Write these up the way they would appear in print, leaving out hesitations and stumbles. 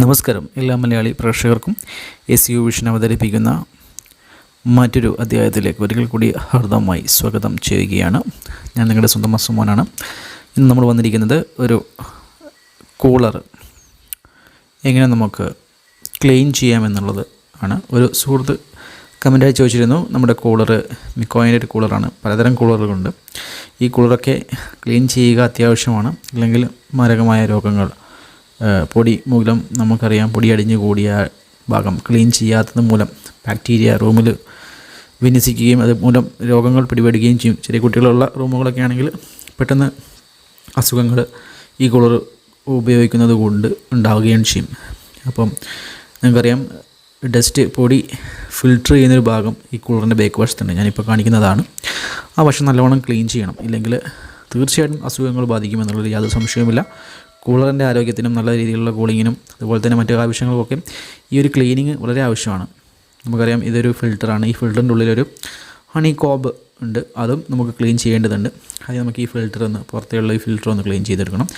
നമസ്കാരം എല്ലാ മലയാളി പ്രേക്ഷകർക്കും SU വിഷൻ അവതരിപ്പിക്കുന്ന മറ്റൊരു അധ്യായത്തിലേക്ക് ഒരിക്കൽ കൂടി ഹൃദ്യമായി സ്വാഗതം ചെയ്യുകയാണ്. ഞാൻ നിങ്ങളുടെ സ്വന്തം അസുമോനാണ്. ഇന്ന് നമ്മൾ വന്നിരിക്കുന്നത് ഒരു കൂളർ എങ്ങനെ നമുക്ക് ക്ലീൻ ചെയ്യാമെന്നുള്ളത് ആണ്. ഒരു സുഹൃത്ത് കമൻറ്റായി ചോദിച്ചിരുന്നു, നമ്മുടെ കൂളർ മിക്കോയിൻ്റെ ഒരു കൂളറാണ്. പലതരം കൂളറുകളുണ്ട്. ഈ കൂളറൊക്കെ ക്ലീൻ ചെയ്യുക അത്യാവശ്യമാണ്. അല്ലെങ്കിൽ മാരകമായ രോഗങ്ങൾ പൊടി മൂലം നമുക്കറിയാം, പൊടി അടിഞ്ഞു കൂടിയ ഭാഗം ക്ലീൻ ചെയ്യാത്തത് മൂലം ബാക്ടീരിയ റൂമിൽ വിന്യസിക്കുകയും അത് മൂലം രോഗങ്ങൾ പിടിപെടുകയും ചെയ്യും. ചെറിയ കുട്ടികളുള്ള റൂമുകളൊക്കെ ആണെങ്കിൽ പെട്ടെന്ന് അസുഖങ്ങൾ ഈ കൂളർ ഉപയോഗിക്കുന്നത് കൊണ്ട് ഉണ്ടാവുകയും ചെയ്യും. അപ്പം നിങ്ങൾക്കറിയാം, ഡസ്റ്റ് പൊടി ഫിൽറ്റർ ചെയ്യുന്നൊരു ഭാഗം ഈ കൂളറിൻ്റെ ബാക്ക് വശത്തുണ്ട്. ഞാനിപ്പോൾ കാണിക്കുന്നതാണ്. ആ വശം നല്ലവണ്ണം ക്ലീൻ ചെയ്യണം. ഇല്ലെങ്കിൽ തീർച്ചയായിട്ടും അസുഖങ്ങൾ ബാധിക്കുമെന്നുള്ളത് യാതൊരു സംശയവുമില്ല. കൂളറിൻ്റെ ആരോഗ്യത്തിനും നല്ല രീതിയിലുള്ള കൂളിങ്ങിനും അതുപോലെ തന്നെ മറ്റു ആവശ്യങ്ങൾക്കൊക്കെ ഈ ഒരു ക്ലീനിങ് വളരെ ആവശ്യമാണ്. നമുക്കറിയാം, ഇതൊരു ഫിൽറ്ററാണ്. ഈ ഫിൽറ്ററിൻ്റെ ഉള്ളിലൊരു ഹണി കോബ് ഉണ്ട്. അതും നമുക്ക് ക്ലീൻ ചെയ്യേണ്ടതുണ്ട്. അത് നമുക്ക് ഈ ഫിൽറ്റർ പുറത്തേയുള്ള ഈ ഫിൽറ്റർ ഒന്ന് ക്ലീൻ ചെയ്തെടുക്കണം.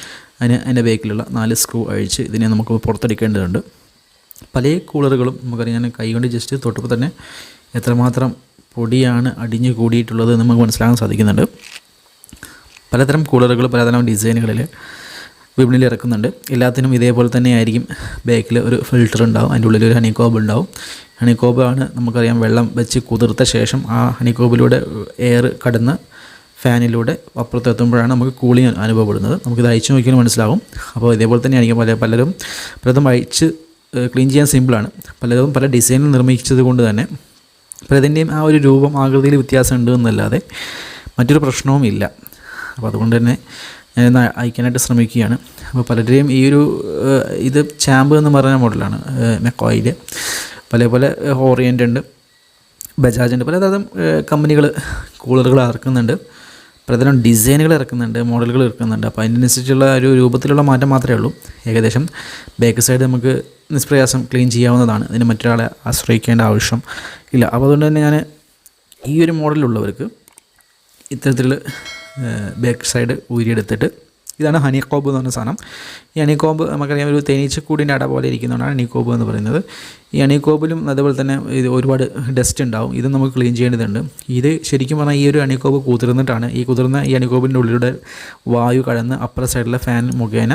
അതിൻ്റെ ബാക്കിലുള്ള 4 സ്ക്രൂ അഴിച്ച് ഇതിനെ നമുക്ക് പുറത്തെടുക്കേണ്ടതുണ്ട്. പല കൂളറുകളും നമുക്കറിയാം, ഞാൻ കൈ കൊണ്ട് ജസ്റ്റ് തൊട്ടപ്പോൾ തന്നെ എത്രമാത്രം പൊടിയാണ് അടിഞ്ഞു കൂടിയിട്ടുള്ളത് നമുക്ക് മനസ്സിലാക്കാൻ സാധിക്കുന്നുണ്ട്. പലതരം കൂളറുകൾ പലതരം ഡിസൈനുകളിൽ വിപണിയിൽ ഇറക്കുന്നുണ്ട്. എല്ലാത്തിനും ഇതേപോലെ തന്നെ ആയിരിക്കും. ബാക്കിൽ ഒരു ഫിൽറ്റർ ഉണ്ടാവും, അതിൻ്റെ ഉള്ളിൽ ഒരു ഹണിക്കോബ് ഉണ്ടാവും. ഹണിക്കോബ് ആണ് നമുക്കറിയാം, വെള്ളം വെച്ച് കുതിർത്ത ശേഷം ആ ഹണിക്കോബിലൂടെ എയർ കടന്ന് ഫാനിലൂടെ അപ്പുറത്തെത്തുമ്പോഴാണ് നമുക്ക് കൂളിംഗ് അനുഭവപ്പെടുന്നത്. നമുക്കിത് അഴിച്ചു നോക്കിയാൽ മനസ്സിലാവും. അപ്പോൾ ഇതേപോലെ തന്നെ ആയിരിക്കും പലതും അഴിച്ച് ക്ലീൻ ചെയ്യാൻ സിമ്പിളാണ്. പലതും പല ഡിസൈനിൽ നിർമ്മിച്ചത് കൊണ്ട് തന്നെ പലതിൻ്റെയും ആ ഒരു രൂപം ആകൃതിയിൽ വ്യത്യാസം ഉണ്ട് എന്നല്ലാതെ മറ്റൊരു പ്രശ്നവും ഇല്ല. അപ്പോൾ അതുകൊണ്ട് തന്നെ ഞാൻ അയക്കാനായിട്ട് ശ്രമിക്കുകയാണ്. അപ്പോൾ പലരുടെയും ഈ ഒരു ഇത് ചാമ്പ് എന്ന് പറയുന്ന മോഡലാണ്. മെക്കോയിൽ പല ഓറിയൻ്റ് ഉണ്ട്, ബജാജ് ഉണ്ട്. പലതരം കമ്പനികൾ കൂളറുകൾ ഇറക്കുന്നുണ്ട്. പലതരം ഡിസൈനുകൾ ഇറക്കുന്നുണ്ട്, മോഡലുകൾ ഇറക്കുന്നുണ്ട്. അപ്പോൾ അതിനനുസരിച്ചുള്ള ഒരു രൂപത്തിലുള്ള മാറ്റം മാത്രമേ ഉള്ളൂ. ഏകദേശം ബാക്ക് സൈഡ് നമുക്ക് നിഷ്പ്രയാസം ക്ലീൻ ചെയ്യാവുന്നതാണ്. അതിന് മറ്റൊരാളെ ആശ്രയിക്കേണ്ട ആവശ്യം ഇല്ല. അപ്പോൾ അതുകൊണ്ട് തന്നെ ഞാൻ ഈ ഒരു മോഡലുള്ളവർക്ക് ഇത്തരത്തിൽ ബാക്ക് സൈഡ് ഊരിയെടുത്തിട്ട്, ഇതാണ് ഹണിക്കോബ് എന്ന് പറഞ്ഞ സാധനം. ഈ ഹണിക്കോബ് നമുക്കറിയാം, ഒരു തേനീച്ചക്കൂടിൻ്റെ അട പോലെ ഇരിക്കുന്നതാണ് ഹണിക്കോബ് എന്ന് പറയുന്നത്. ഈ ഹണിക്കോബിലും അതുപോലെ തന്നെ ഇത് ഒരുപാട് ഡസ്റ്റ് ഉണ്ടാവും. ഇത് നമുക്ക് ക്ലീൻ ചെയ്യേണ്ടതുണ്ട്. ഇത് ശരിക്കും പറഞ്ഞാൽ ഈ ഒരു ഹണിക്കോബ് കുതിർന്നിട്ടാണ്, ഈ കുതിർന്ന ഈ ഹണിക്കോബിൻ്റെ ഉള്ളിലൂടെ വായു കടന്ന് അപ്പുറ സൈഡിലെ ഫാൻ മുഖേന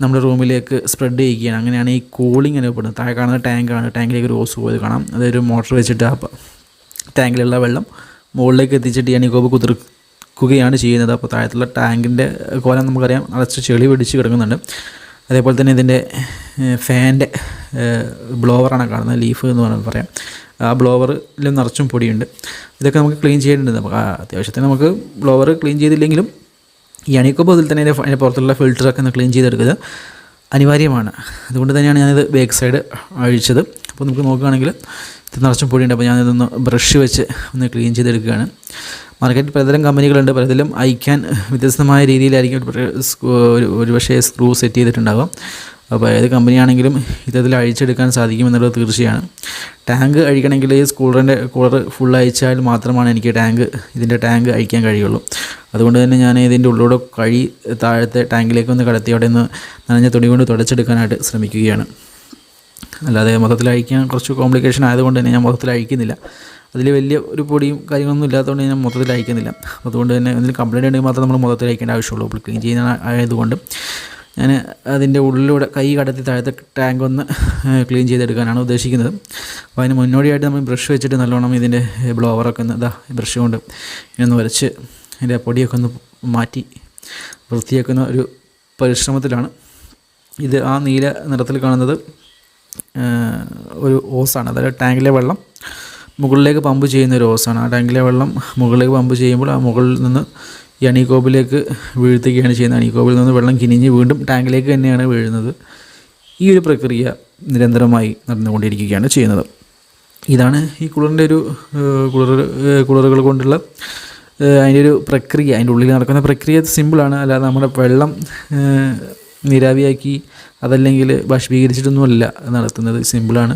നമ്മുടെ റൂമിലേക്ക് സ്പ്രെഡ് ചെയ്യുകയാണ്. അങ്ങനെയാണ് ഈ കൂളിംഗ് അനുഭവപ്പെടുന്നത്. താഴെ കാണുന്ന ടാങ്കാണ്. ടാങ്കിലേക്ക് ഒരു ഓസ് പോയത് കാണാം. അതൊരു മോട്ടർ വെച്ചിട്ട് ആ ടാങ്കിലുള്ള വെള്ളം മുകളിലേക്ക് എത്തിച്ചിട്ട് ഈ ഹണിക്കോബ് കുതിർക്കുകയാണ് ചെയ്യുന്നത്. അപ്പോൾ താഴത്തുള്ള ടാങ്കിൻ്റെ കോലം നമുക്കറിയാം, അടച്ച് ചെളി പിടിച്ച് കിടക്കുന്നുണ്ട്. അതേപോലെ തന്നെ ഇതിൻ്റെ ഫാൻ്റെ ബ്ലോവറാണ് കാണുന്നത്, ലീഫ് എന്ന് പറയാം. ആ ബ്ലോവറിൽ നിറച്ചും പൊടിയുണ്ട്. ഇതൊക്കെ നമുക്ക് ക്ലീൻ ചെയ്യേണ്ടതുണ്ട്. നമുക്ക് അത്യാവശ്യത്തിന് നമുക്ക് ബ്ലോവർ ക്ലീൻ ചെയ്തില്ലെങ്കിലും ഈ ഹണിക്കോബ് അതിൽ തന്നെ അതിൻ്റെ പുറത്തുള്ള ഫിൽറ്ററൊക്കെ ഒന്ന് ക്ലീൻ ചെയ്തെടുക്കുക അനിവാര്യമാണ്. അതുകൊണ്ട് തന്നെയാണ് ഞാനിത് ബാക്ക് സൈഡ് അഴിച്ചത്. അപ്പോൾ നമുക്ക് നോക്കുകയാണെങ്കിൽ ഇത് നിറച്ചും പൊടിയുണ്ട്. അപ്പോൾ ഞാനിതൊന്ന് ബ്രഷ് വെച്ച് ഒന്ന് ക്ലീൻ ചെയ്തെടുക്കുകയാണ്. മാർക്കറ്റിൽ പലതരം കമ്പനികളുണ്ട്. പലതിലും അയക്കാൻ വ്യത്യസ്തമായ രീതിയിലായിരിക്കും ഒരു പക്ഷേ സ്ക്രൂ സെറ്റ് ചെയ്തിട്ടുണ്ടാകും. അപ്പോൾ ഏത് കമ്പനിയാണെങ്കിലും ഇത്തരത്തിൽ അഴിച്ചെടുക്കാൻ സാധിക്കുമെന്നുള്ളത് തീർച്ചയാണ്. ടാങ്ക് അഴിക്കണമെങ്കിൽ ഈ കൂളർ ഫുൾ അഴിച്ചാൽ മാത്രമാണ് എനിക്ക് ഇതിൻ്റെ ടാങ്ക് അഴിക്കാൻ കഴിയുള്ളൂ. അതുകൊണ്ട് തന്നെ ഞാൻ ഇതിൻ്റെ ഉള്ളിലൂടെ താഴത്തെ ടാങ്കിലേക്ക് ഒന്ന് കടത്തി അവിടെ നിന്ന് നനഞ്ഞ തുണി കൊണ്ട് തുടച്ചെടുക്കാനായിട്ട് ശ്രമിക്കുകയാണ്. അല്ലാതെ മൊത്തത്തിൽ അഴിക്കാൻ കുറച്ച് കോംപ്ലിക്കേഷൻ ആയതുകൊണ്ട് തന്നെ ഞാൻ മൊത്തത്തിൽ അഴിക്കുന്നില്ല. അതിൽ വലിയ ഒരു പൊടിയും കാര്യങ്ങളൊന്നും ഇല്ലാത്തതുകൊണ്ട് ഞാൻ മൊത്തത്തിൽ അയക്കുന്നില്ല. അതുകൊണ്ട് തന്നെ എന്തെങ്കിലും കംപ്ലയിൻ്റ് ഉണ്ടെങ്കിൽ മാത്രം നമ്മൾ മൊത്തത്തിൽ അയക്കേണ്ട ആവശ്യമുള്ളൂ. അപ്പോൾ ക്ലീൻ ചെയ്യുന്ന ആയതുകൊണ്ട് ഞാൻ അതിൻ്റെ ഉള്ളിലൂടെ കൈ കടത്തി താഴത്തെ ടാങ്ക് ഒന്ന് ക്ലീൻ ചെയ്തെടുക്കാനാണ് ഉദ്ദേശിക്കുന്നത്. അപ്പോൾ അതിന് മുന്നോടിയായിട്ട് നമ്മൾ ബ്രഷ് വെച്ചിട്ട് നല്ലോണം ഇതിൻ്റെ ബ്ലോവറൊക്കെ ഒന്ന് ബ്രഷ് കൊണ്ട് ഇങ്ങനെ വരച്ച് അതിൻ്റെ പൊടിയൊക്കെ ഒന്ന് മാറ്റി വൃത്തിയാക്കുന്ന ഒരു പരിശ്രമത്തിലാണ്. ഇത് ആ നീല നിറത്തിൽ കാണുന്നത് ഒരു ഓസാണ്. അതായത് ടാങ്കിലെ വെള്ളം മുകളിലേക്ക് പമ്പ് ചെയ്യുന്ന ഒരു ഓസാണ്. ആ ടാങ്കിലെ വെള്ളം മുകളിലേക്ക് പമ്പ് ചെയ്യുമ്പോൾ ആ മുകളിൽ നിന്ന് ഈ ഹണിക്കോബിലേക്ക് വീഴ്ത്തുകയാണ് ചെയ്യുന്നത്. ഹണിക്കോബിൽ നിന്ന് വെള്ളം കിനിഞ്ഞ് വീണ്ടും ടാങ്കിലേക്ക് തന്നെയാണ് വീഴുന്നത്. ഈ ഒരു പ്രക്രിയ നിരന്തരമായി നടന്നുകൊണ്ടിരിക്കുകയാണ് ചെയ്യുന്നത്. ഇതാണ് ഈ കൂളറിൻ്റെ ഒരു കൂളറുകൾ കൊണ്ടുള്ള അതിൻ്റെ ഒരു പ്രക്രിയ. അതിൻ്റെ ഉള്ളിൽ നടക്കുന്ന പ്രക്രിയ സിമ്പിളാണ്. അല്ലാതെ നമ്മുടെ വെള്ളം നീരാവിയാക്കി അതല്ലെങ്കിൽ ബാഷ്പീകരിച്ചിട്ടൊന്നുമല്ല നടത്തുന്നത്. സിമ്പിളാണ്.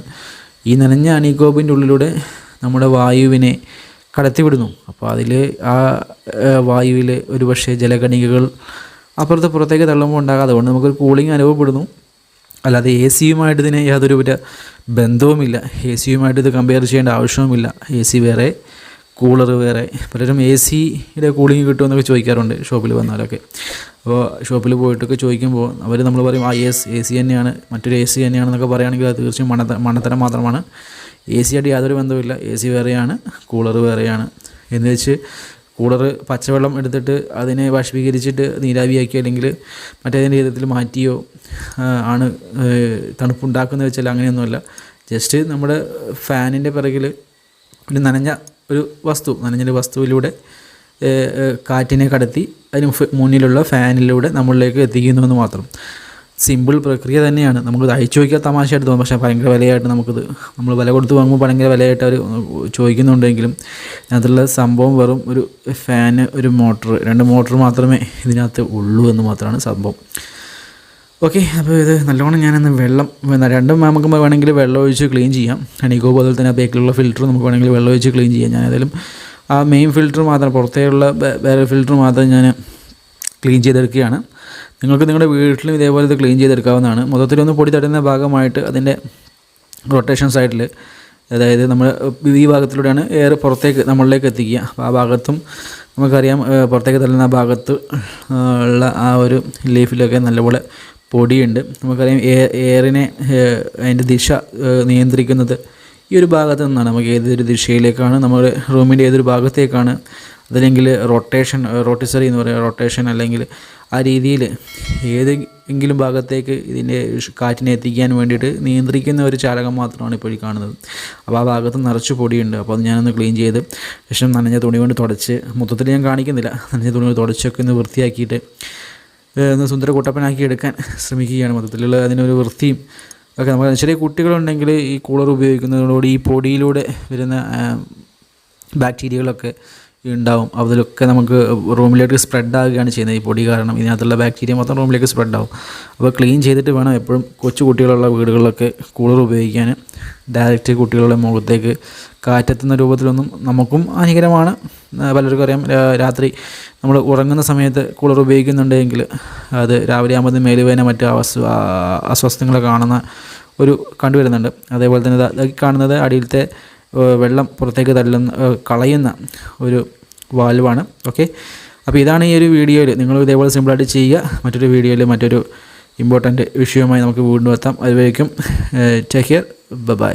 ഈ നനഞ്ഞ ഹണിക്കോബിൻ്റെ ഉള്ളിലൂടെ നമ്മുടെ വായുവിനെ കടത്തിവിടുന്നു. അപ്പോൾ അതിൽ ആ വായുവിൽ ഒരു പക്ഷേ ജലകണികകൾ അപ്പുറത്തേക്ക് തള്ളുമ്പോൾ ഉണ്ടാകാതെ കൊണ്ട് നമുക്കൊരു കൂളിംഗ് അനുഭവപ്പെടുന്നു. അല്ലാതെ എ സിയുമായിട്ട് ഇതിന് യാതൊരു ബന്ധവുമില്ല. എ സിയുമായിട്ട് ഇത് കമ്പയർ ചെയ്യേണ്ട ആവശ്യവുമില്ല. എ സി വേറെ, കൂളർ വേറെ. പലരും എ സിയുടെ കൂളിംഗ് കിട്ടുമെന്നൊക്കെ ചോദിക്കാറുണ്ട് ഷോപ്പിൽ വന്നാലൊക്കെ. അപ്പോൾ ഷോപ്പിൽ പോയിട്ടൊക്കെ ചോദിക്കുമ്പോൾ നമ്മൾ പറയും എ സി തന്നെയാണ്, മറ്റൊരു എ സി തന്നെയാണെന്നൊക്കെ പറയുകയാണെങ്കിൽ അത് തീർച്ചയായും മണ്ടത്തരം മാത്രമാണ്. എ സിയായിട്ട് യാതൊരു ബന്ധവുമില്ല. എ സി വേറെയാണ്, കൂളർ വേറെയാണ്. എന്ന് വെച്ച് കൂളർ പച്ചവെള്ളം എടുത്തിട്ട് അതിനെ ബാഷ്പീകരിച്ചിട്ട് നീരാവിയാക്കിയോ അല്ലെങ്കിൽ മറ്റേതിൻ്റെ രീതിയിൽ മാറ്റിയോ ആണ് തണുപ്പുണ്ടാക്കുന്നത് വെച്ചാൽ അങ്ങനെയൊന്നുമല്ല. ജസ്റ്റ് നമ്മുടെ ഫാനിൻ്റെ പിറകിൽ ഒരു നനഞ്ഞൊരു വസ്തുവിലൂടെ കാറ്റിനെ കടത്തി അതിന് മുന്നിലുള്ള ഫാനിലൂടെ നമ്മളിലേക്ക് എത്തിക്കുന്നുവെന്ന് മാത്രം. സിമ്പിൾ പ്രക്രിയ തന്നെയാണ്. നമുക്ക് അയച്ചു നോക്കിയാൽ തമാശയായിട്ട് തോന്നും, പക്ഷേ ഭയങ്കര വിലയായിട്ട് നമ്മൾ വില കൊടുത്ത് വാങ്ങുമ്പോൾ ഭയങ്കര വിലയായിട്ട് അവർ ചോദിക്കുന്നുണ്ടെങ്കിലും അതിലുള്ള സംഭവം വെറും ഒരു ഫാന്, ഒരു മോട്ടർ, 2 മോട്ടർ മാത്രമേ ഇതിനകത്ത് ഉള്ളൂ എന്ന് മാത്രമാണ് സംഭവം. ഓക്കെ, അപ്പോൾ ഇത് നല്ലോണം ഞാനൊന്ന് രണ്ടും നമുക്ക് വേണമെങ്കിൽ വെള്ളം ഒഴിച്ച് ക്ലീൻ ചെയ്യാം. അണിക്കോ പോലെ തന്നെ ബേക്കിലുള്ള ഫിൽറ്റർ നമുക്ക് വേണമെങ്കിൽ വെള്ളം ഒഴിച്ച് ക്ലീൻ ചെയ്യാം. ഞാൻ ഏതായാലും ആ മെയിൻ ഫിൽറ്റർ മാത്രം, പുറത്തേയുള്ള വേറെ ഫിൽറ്റർ മാത്രം ഞാൻ ക്ലീൻ ചെയ്തെടുക്കുകയാണ്. നിങ്ങൾക്ക് നിങ്ങളുടെ വീട്ടിലും ഇതേപോലെ ഇത് ക്ലീൻ ചെയ്തെടുക്കാവുന്നതാണ്. മൊത്തത്തിലൊന്ന് പൊടി തട്ടുന്ന ഭാഗമായിട്ട് അതിൻ്റെ റൊട്ടേഷൻ സൈഡിൽ, അതായത് നമ്മൾ ഈ ഭാഗത്തിലൂടെയാണ് എയർ പുറത്തേക്ക് നമ്മളിലേക്ക് എത്തിക്കുക. അപ്പോൾ ആ ഭാഗത്തും നമുക്കറിയാം പുറത്തേക്ക് തള്ളുന്ന ആ ഭാഗത്ത് ഉള്ള ആ ഒരു ലീഫിലൊക്കെ നല്ലപോലെ പൊടിയുണ്ട്. നമുക്കറിയാം എയറിനെ അതിൻ്റെ ദിശ നിയന്ത്രിക്കുന്നത് ഈ ഒരു ഭാഗത്ത് നിന്നാണ്. നമുക്ക് ഏതൊരു ദിശയിലേക്കാണ്, നമ്മുടെ റൂമിൻ്റെ ഏതൊരു ഭാഗത്തേക്കാണ്, അതല്ലെങ്കിൽ റോട്ടിസറി എന്ന് പറയുക, റൊട്ടേഷൻ അല്ലെങ്കിൽ ആ രീതിയിൽ ഏതെങ്കിലും ഭാഗത്തേക്ക് ഇതിൻ്റെ കാറ്റിനെ എത്തിക്കാൻ വേണ്ടിയിട്ട് നിയന്ത്രിക്കുന്ന ഒരു ചാലകം മാത്രമാണ് ഇപ്പോൾ ഈ കാണുന്നത്. അപ്പോൾ ആ ഭാഗത്ത് നിറച്ച് പൊടിയുണ്ട്. അപ്പോൾ അത് ഞാനൊന്ന് ക്ലീൻ ചെയ്ത് ശേഷം നനഞ്ഞ തുണി കൊണ്ട് തുടച്ച്, മൊത്തത്തിൽ ഞാൻ കാണിക്കുന്നില്ല, നനഞ്ഞ തുണി കൊണ്ട് തുടച്ചൊക്കെ ഒന്ന് വൃത്തിയാക്കിയിട്ട് ഒന്ന് സുന്ദര കുട്ടപ്പനാക്കി എടുക്കാൻ ശ്രമിക്കുകയാണ്. മൊത്തത്തിലുള്ള അതിനൊരു വൃത്തിയും ഒക്കെ. നമുക്ക് ചെറിയ കുട്ടികളുണ്ടെങ്കിൽ ഈ കൂളർ ഉപയോഗിക്കുന്നതിനോട് ഈ പൊടിയിലൂടെ വരുന്ന ബാക്ടീരിയകളൊക്കെ ഉണ്ടാവും. അതിലൊക്കെ നമുക്ക് റൂമിലേക്ക് സ്പ്രെഡ് ആവുകയാണ് ചെയ്യുന്നത്. ഈ പൊടി കാരണം ഇതിനകത്തുള്ള ബാക്ടീരിയ മൊത്തം റൂമിലേക്ക് സ്പ്രെഡ് ആവും. അപ്പോൾ ക്ലീൻ ചെയ്തിട്ട് വേണം എപ്പോഴും കൊച്ചു കുട്ടികളുള്ള വീടുകളിലൊക്കെ കൂളർ ഉപയോഗിക്കാൻ. ഡയറക്റ്റ് കുട്ടികളുടെ മുഖത്തേക്ക് കാറ്റെത്തുന്ന രൂപത്തിലൊന്നും നമുക്കും ഹാനികരമാണ്. പലർക്കും അറിയാം, രാത്രി നമ്മൾ ഉറങ്ങുന്ന സമയത്ത് കൂളർ ഉപയോഗിക്കുന്നുണ്ടെങ്കിൽ അത് രാവിലെ ആകുമ്പോൾ മേലുവേദന മറ്റ് അസ്വസ്ഥങ്ങൾ കണ്ടുവരുന്നുണ്ട്. അതേപോലെ തന്നെ കാണുന്നത് അടിയിലത്തെ വെള്ളം പുറത്തേക്ക് കളയുന്ന ഒരു വാൽവാണ്. ഓക്കെ, അപ്പോൾ ഇതാണ് ഈ ഒരു വീഡിയോയിൽ. നിങ്ങൾ ഇതേപോലെ സിമ്പിളായിട്ട് ചെയ്യുക. മറ്റൊരു വീഡിയോയിൽ മറ്റൊരു ഇമ്പോർട്ടൻറ്റ് വിഷയവുമായി നമുക്ക് വീണ്ടും എത്താം. അതുവരേക്കും ടേക്ക് കെയർ, ബൈ.